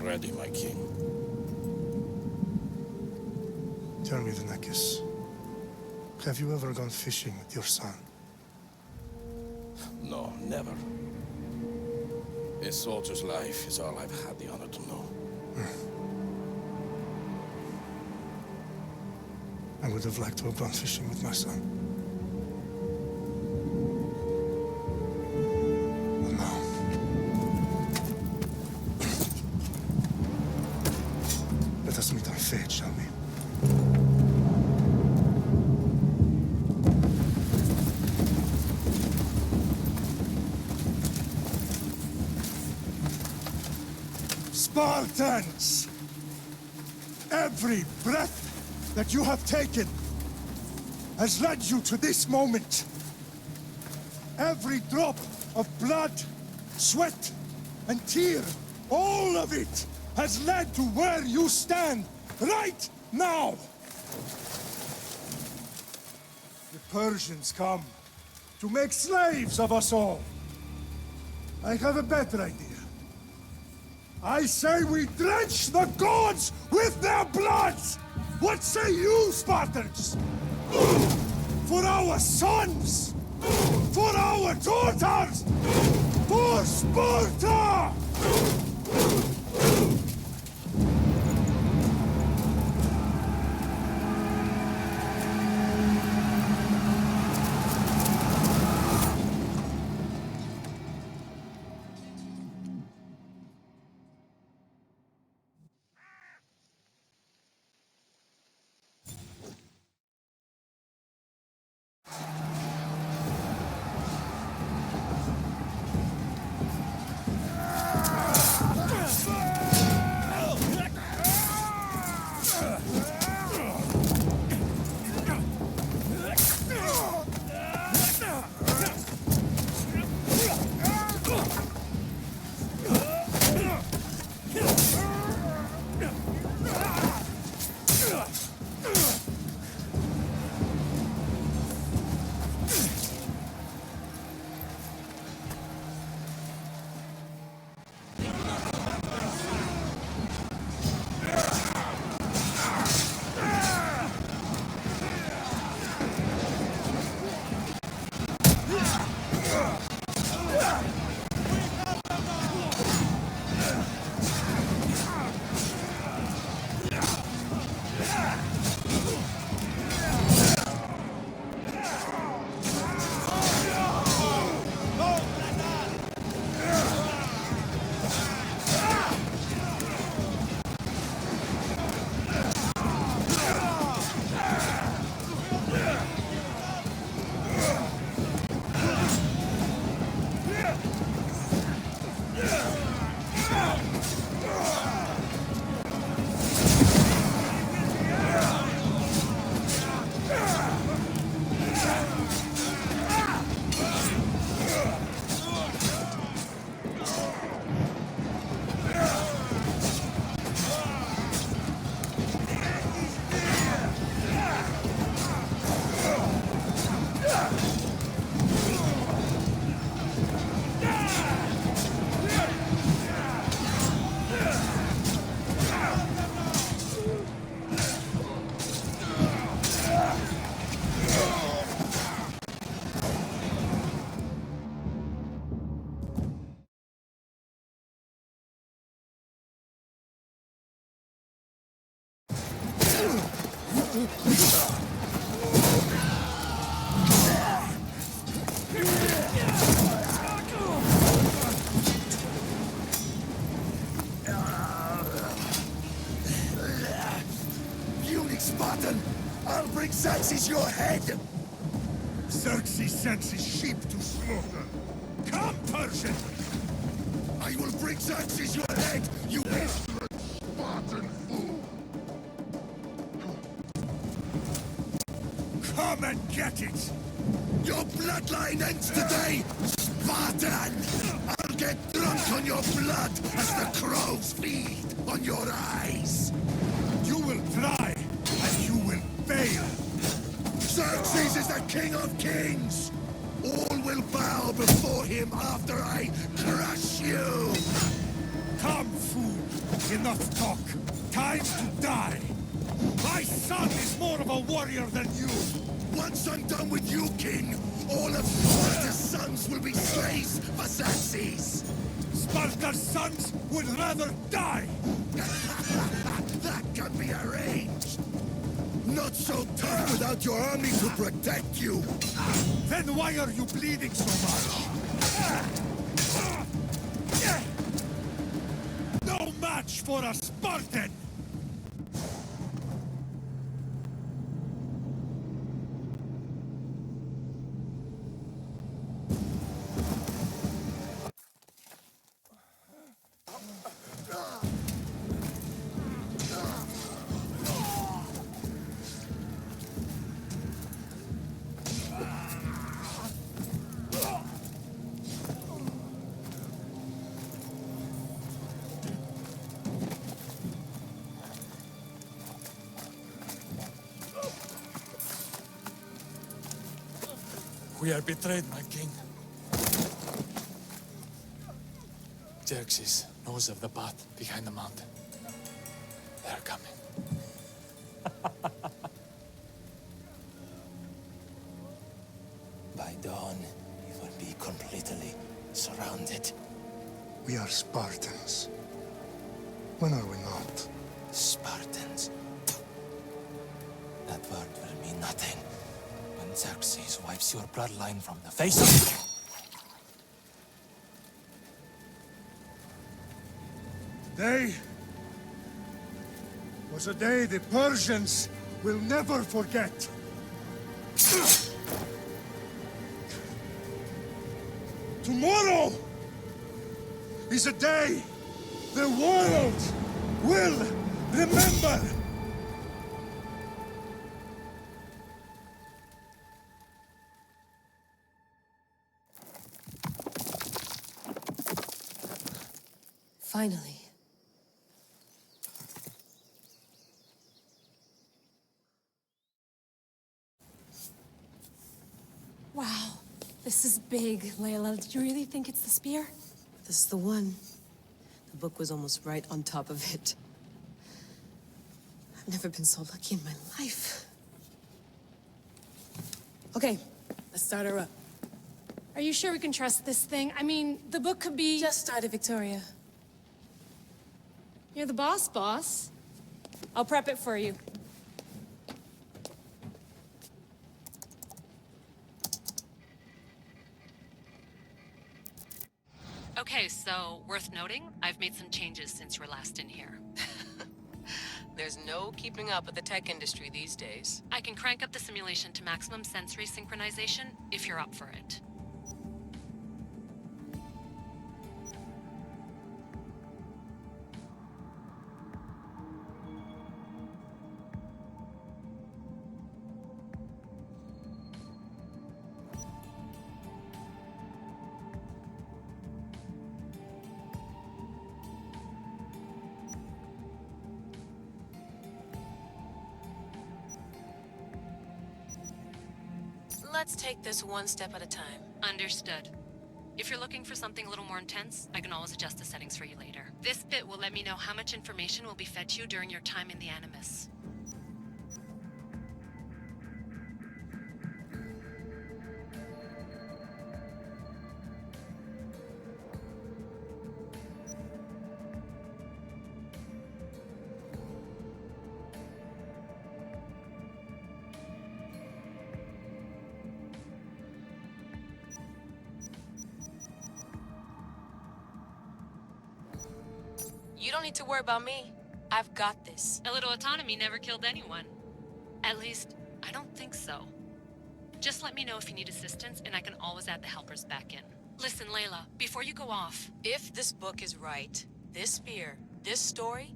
ready, my king. Tell me, Venekis, have you ever gone fishing with your son? No, never. A soldier's life is all I've had the honor to know. I would have liked to have gone fishing with my son. But no. Let us meet on fate, shall we? Spartans! Every breath that you have taken has led you to this moment. Every drop of blood, sweat, and tear, all of it has led to where you stand right now. The Persians come to make slaves of us all. I have a better idea. I say we drench the gods with their bloods! What say you, Spartans? For our sons! For our daughters! For Sparta! Spartan! I'll bring Xerxes your head! Xerxes sends his sheep to slaughter. Come, Persian! I will bring Xerxes your head, you insolent Spartan fool! Come and get it! Your bloodline ends today, Spartan! I'll get drunk on your blood as the crows feed on your eyes! You will try, and you will fail! Xerxes is the king of kings! All will bow before him after I crush you! Come, fool! Enough talk. Time to die. My son is more of a warrior than you. Once I'm done with you, King, all of Sparta's sons will be slaves for Xerxes. Sparta's sons would rather die. That can be arranged. Not so tough without your army to protect you. Then why are you bleeding so much? No match for a Spartan! We are betrayed, my king. Xerxes knows of the path behind the mountain. They're coming. By dawn, we will be completely surrounded. We are Spartans. When are we not? Spartans. That word will mean nothing when Xerxes wipes your bloodline from the face of... Day was a day the Persians will never forget. Tomorrow is a day the world will remember. Finally. Wow, this is big, Layla. Did you really think it's the spear? This is the one. The book was almost right on top of it. I've never been so lucky in my life. Okay, let's start her up. Are you sure we can trust this thing? I mean, the book could be... Just started, Victoria. You're the boss. I'll prep it for you. Okay, so worth noting, I've made some changes since you were last in here. There's no keeping up with the tech industry these days. I can crank up the simulation to maximum sensory synchronization if you're up for it. Let's take this one step at a time. Understood. If you're looking for something a little more intense, I can always adjust the settings for you later. This bit will let me know how much information will be fed to you during your time in the Animus. You don't need to worry about me. I've got this. A little autonomy never killed anyone. At least, I don't think so. Just let me know if you need assistance, and I can always add the helpers back in. Listen, Layla, before you go off... If this book is right, this spear, this story,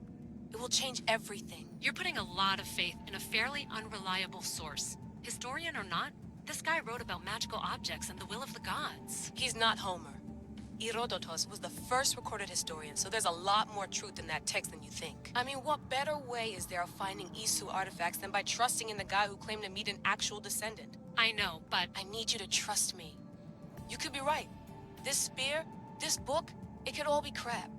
it will change everything. You're putting a lot of faith in a fairly unreliable source. Historian or not, this guy wrote about magical objects and the will of the gods. He's not Homer. Herodotus was the first recorded historian, so there's a lot more truth in that text than you think. I mean, what better way is there of finding Isu artifacts than by trusting in the guy who claimed to meet an actual descendant? I know, but... I need you to trust me. You could be right. This spear, this book, it could all be crap.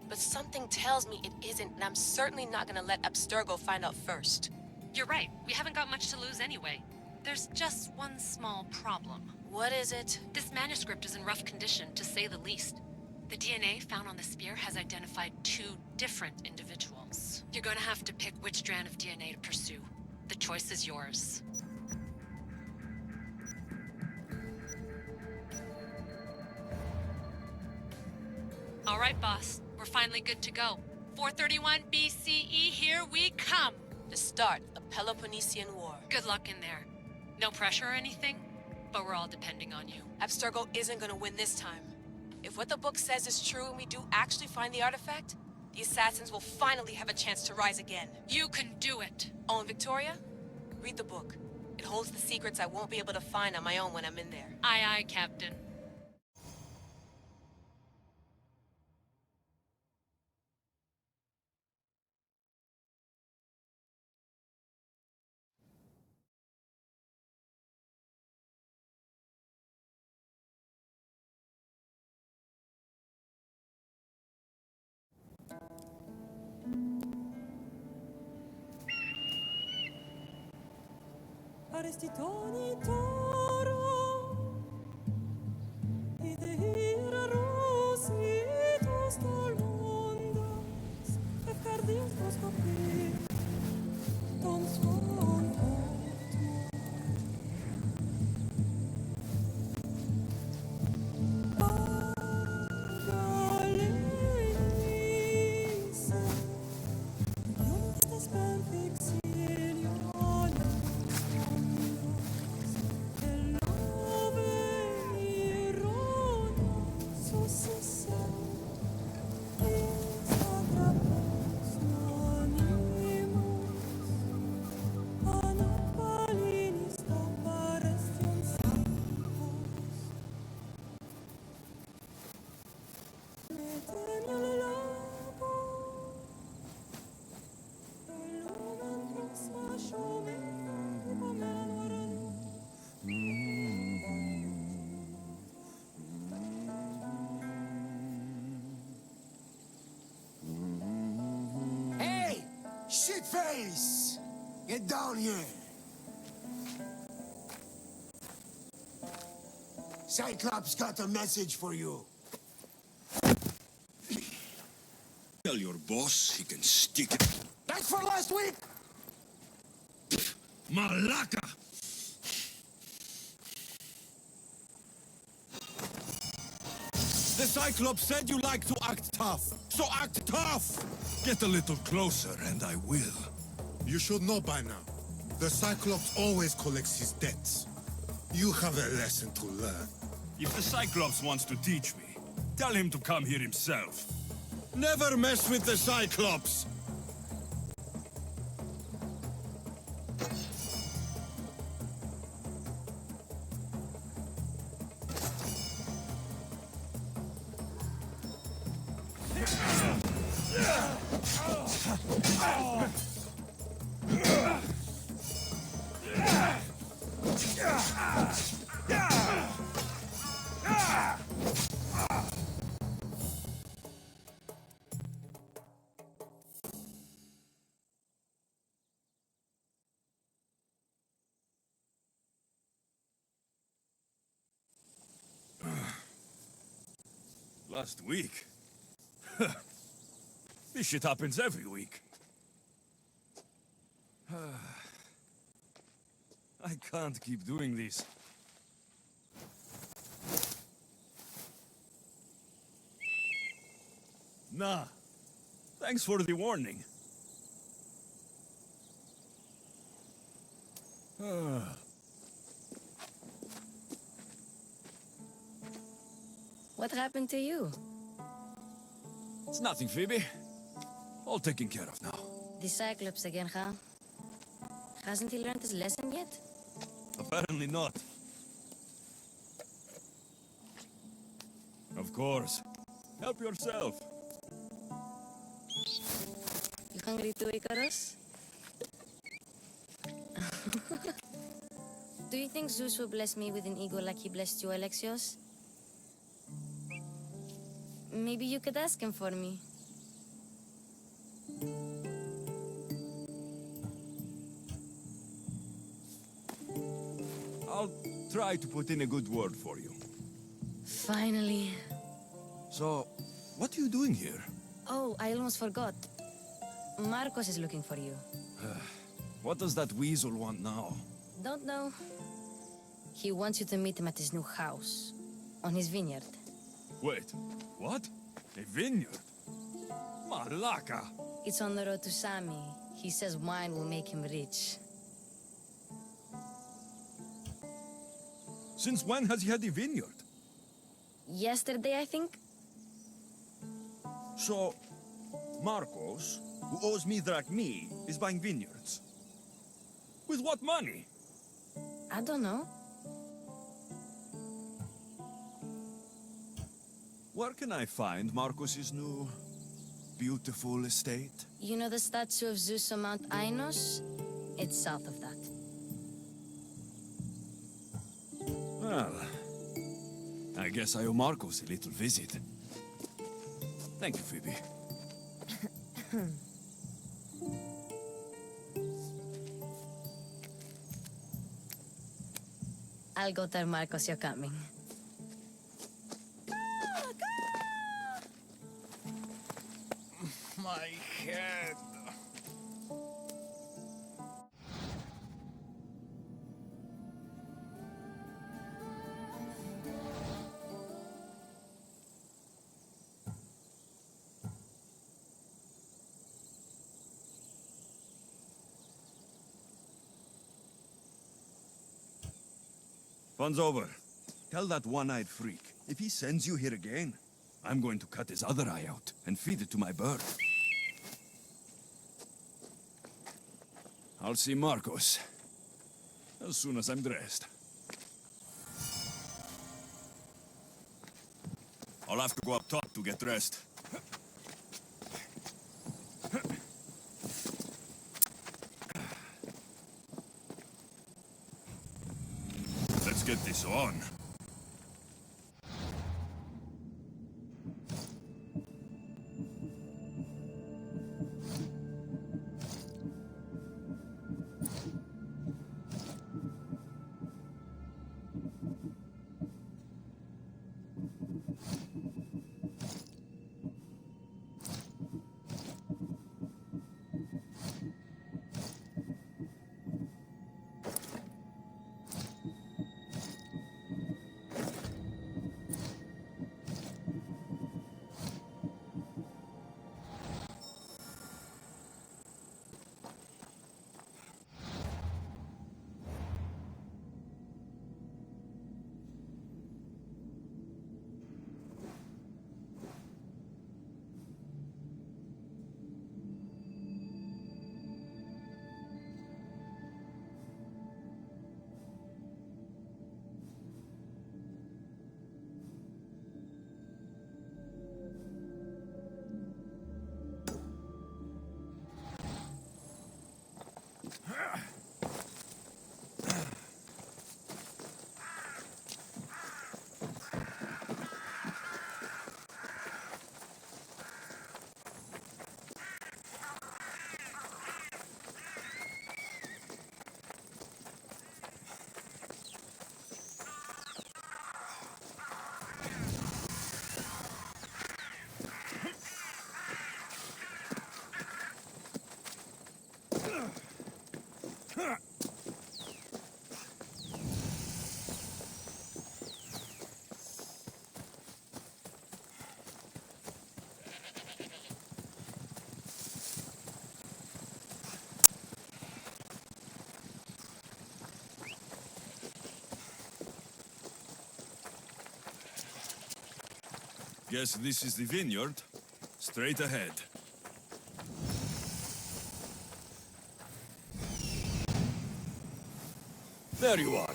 But something tells me it isn't, and I'm certainly not gonna let Abstergo find out first. You're right. We haven't got much to lose anyway. There's just one small problem. What is it? This manuscript is in rough condition, to say the least. The DNA found on the spear has identified 2 different individuals. You're gonna have to pick which strand of DNA to pursue. The choice is yours. All right, boss. We're finally good to go. 431 BCE, here we come! The start of the Peloponnesian War. Good luck in there. No pressure or anything, but we're all depending on you. Abstergo isn't gonna win this time. If what the book says is true and we do actually find the artifact, the assassins will finally have a chance to rise again. You can do it! Oh, and Victoria? Read the book. It holds the secrets I won't be able to find on my own when I'm in there. Aye, aye, Captain. Arrestitoni toro, idehira rositos tolmondas, efkardios toskopi, tom svon Shitface! Get down here! Cyclops got a message for you. Tell your boss he can stick it. That's for last week! Malaka! The Cyclops said you like to act tough, so act tough! Get a little closer and I will. You should know by now. The Cyclops always collects his debts. You have a lesson to learn. If the Cyclops wants to teach me, tell him to come here himself. Never mess with the Cyclops! Last week? This shit happens every week. I can't keep doing this. Nah. Thanks for the warning. What happened to you? It's nothing, Phoebe. All taken care of now. The Cyclops again, huh? Hasn't he learned his lesson yet? Apparently not. Of course. Help yourself. You hungry too, Icarus? Do you think Zeus will bless me with an ego like he blessed you, Alexios? Maybe you could ask him for me. I'll try to put in a good word for you. Finally. So, what are you doing here? Oh, I almost forgot. Marcos is looking for you. What does that weasel want now? Don't know. He wants you to meet him at his new house. On his vineyard. Wait, what? A vineyard? Malaka! It's on the road to Sami. He says wine will make him rich. Since when has he had a vineyard? Yesterday, I think? So, Marcos, who owes me drachmi, is buying vineyards. With what money? I don't know. Where can I find Marcos's new, beautiful estate? You know the statue of Zeus on Mount Ainos? It's south of that. Well, I guess I owe Marcos a little visit. Thank you, Phoebe. I'll go tell Marcos you're coming. My head. Fun's over. Tell that one-eyed freak, if he sends you here again, I'm going to cut his other eye out and feed it to my bird. I'll see Marcos as soon as I'm dressed. I'll have to go up top to get dressed. Let's get this on. Guess this is the vineyard. Straight ahead. There you are.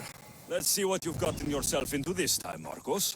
Let's see what you've gotten yourself into this time, Marcos.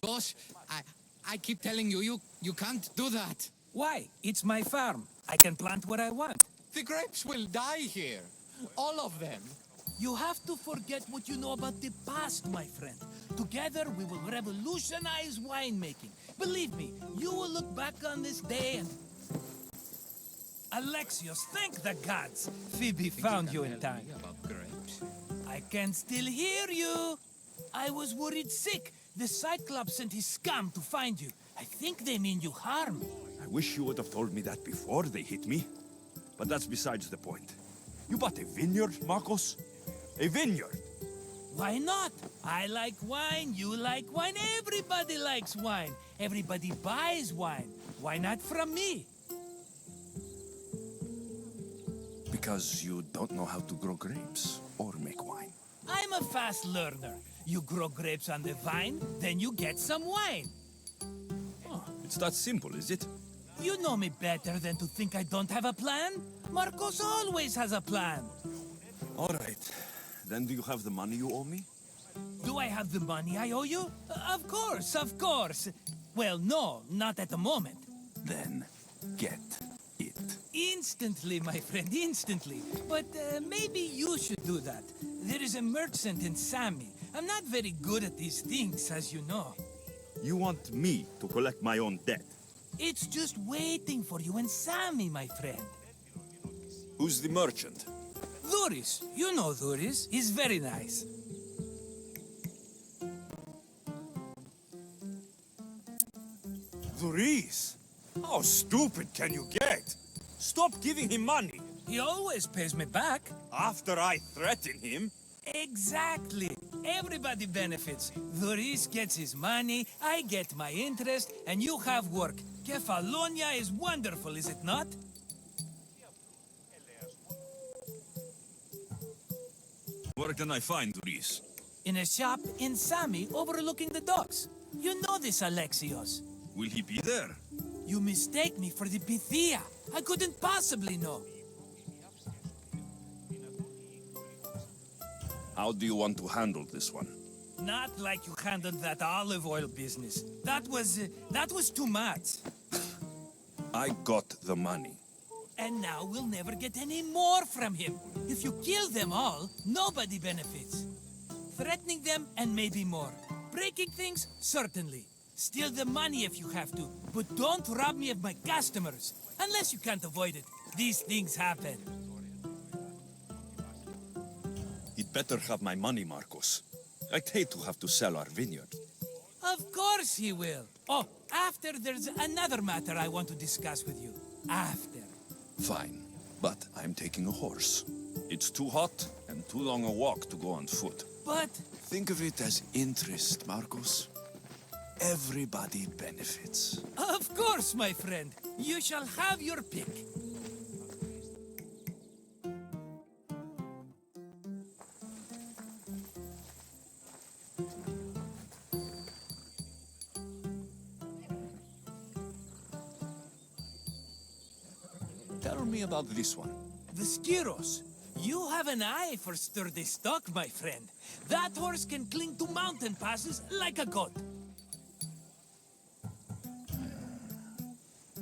Boss, I keep telling you, you can't do that. Why? It's my farm. I can plant what I want. The grapes will die here. All of them. You have to forget what you know about the past, my friend. Together, we will revolutionize winemaking. Believe me, you will look back on this day and... Alexios, thank the gods! Phoebe found you in time. About grapes. I can still hear you. I was worried sick. The Cyclops sent his scum to find you. I think they mean you harm. I wish you would have told me that before they hit me. But that's besides the point. You bought a vineyard, Marcos? A vineyard? Why not? I like wine, you like wine, everybody likes wine. Everybody buys wine. Why not from me? Because you don't know how to grow grapes or make wine. I'm a fast learner. You grow grapes on the vine, then you get some wine. Oh, it's that simple, is it? You know me better than to think I don't have a plan. Marcos always has a plan. All right. Then do you have the money you owe me? Do I have the money I owe you? Of course, of course. Well, no, not at the moment. Then get it. Instantly, my friend, instantly. But maybe you should do that. There is a merchant in Sami. I'm not very good at these things, as you know. You want me to collect my own debt? It's just waiting for you in Sami, my friend. Who's the merchant? Duris. You know Duris. He's very nice. Duris? How stupid can you get? Stop giving him money. He always pays me back. After I threaten him? Exactly. Everybody benefits. Duris gets his money, I get my interest, and you have work. Kefalonia is wonderful, is it not? Where can I find Duris? In a shop in Sami overlooking the docks. You know this, Alexios. Will he be there? You mistake me for the Pythia. I couldn't possibly know. How do you want to handle this one? Not like you handled that olive oil business. That was too much. I got the money. And now we'll never get any more from him. If you kill them all, nobody benefits. Threatening them, and maybe more. Breaking things, certainly. Steal the money if you have to, but don't rob me of my customers. Unless you can't avoid it. These things happen. He'd better have my money, Marcos. I'd hate to have to sell our vineyard. Of course he will. Oh, after there's another matter I want to discuss with you. After. Fine, but I'm taking a horse. It's too hot and too long a walk to go on foot. But... Think of it as interest, Marcos. Everybody benefits. Of course, my friend. You shall have your pick. Tell me about this one. The Skiros. You have an eye for sturdy stock, my friend. That horse can cling to mountain passes like a goat.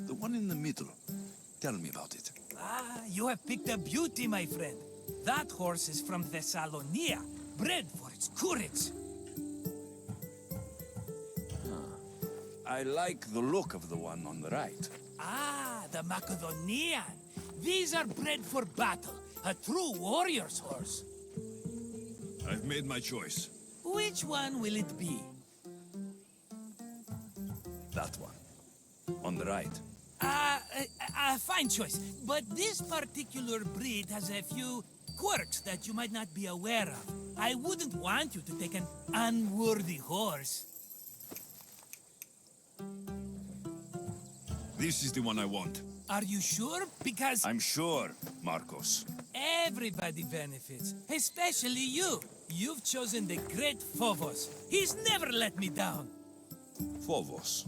The one in the middle. Tell me about it. Ah, you have picked a beauty, my friend. That horse is from Thessalonia, bred for its courage. I like the look of the one on the right. Ah, the Macedonian. These are bred for battle. A true warrior's horse. I've made my choice. Which one will it be? That one. On the right. Fine choice. But this particular breed has a few quirks that you might not be aware of. I wouldn't want you to take an unworthy horse. This is the one I want. Are you sure? Because... I'm sure, Marcos. Everybody benefits, especially you. You've chosen the great Phobos. He's never let me down. Phobos.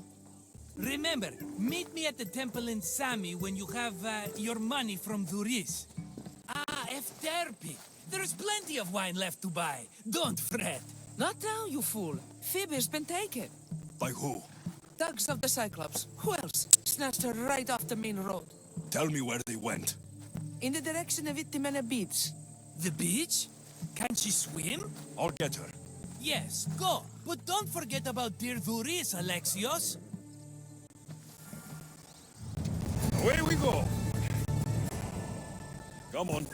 Remember, meet me at the temple in Sami when you have your money from Duris. F15. There's plenty of wine left to buy. Don't fret. Not now, you fool. Phoebe has been taken. By who? Thugs of the Cyclops. Who else? Snatched her right off the main road. Tell me where they went. In the direction of Itimena Beach. The beach? Can she swim? I'll get her. Yes, go. But don't forget about dear Duris, Alexios. Away we go. Come on.